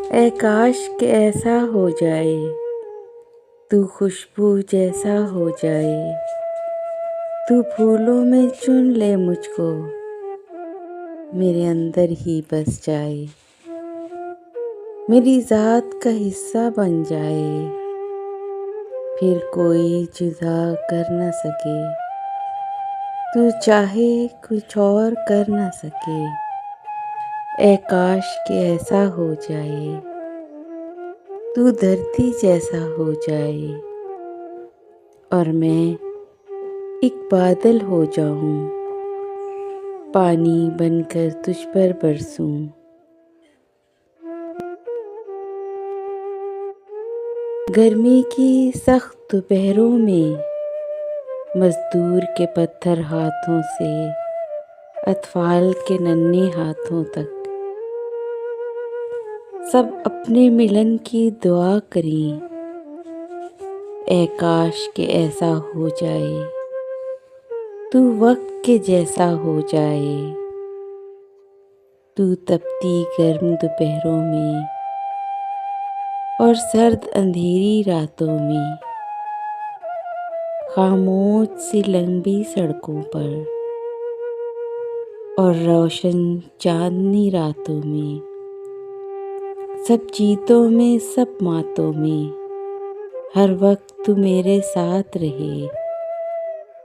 ऐ काश कि ऐसा हो जाए, तू खुशबू जैसा हो जाए, तू फूलों में चुन ले मुझको, मेरे अंदर ही बस जाए, मेरी ज़ात का हिस्सा बन जाए, फिर कोई जुदा कर न सके, तू चाहे कुछ और कर न सके। ऐ काश कि ऐसा हो जाए, तू धरती जैसा हो जाए और मैं एक बादल हो जाऊं, पानी बनकर तुझ पर बरसूं। गर्मी की सख्त दोपहरों में मजदूर के पत्थर हाथों से अतफाल के नन्हे हाथों तक सब अपने मिलन की दुआ करें। ऐ काश कि ऐसा हो जाए, तू वक्त के जैसा हो जाए, तू तपती गर्म दोपहरों में और सर्द अंधेरी रातों में, खामोश सी लंबी सड़कों पर और रोशन चांदनी रातों में, सब जीतों में सब मातों में, हर वक्त तू मेरे साथ रहे,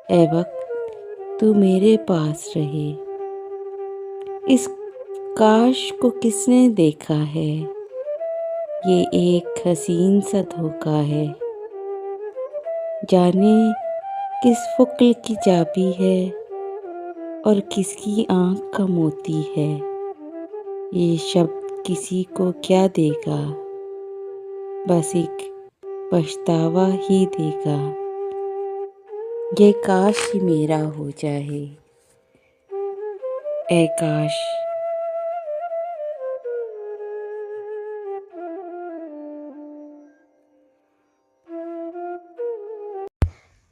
ऐ वक्त तू मेरे पास रहे। इस काश को किसने देखा है, ये एक हसीन सा धोखा है, जाने किस फुक्र की चाबी है और किसकी आँख का मोती है। ये शब्द किसी को क्या देगा, बस एक पछतावा ही देगा। ये काश ही मेरा हो जाए, ऐ काश।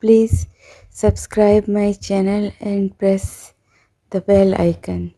Please subscribe my channel and press the bell icon.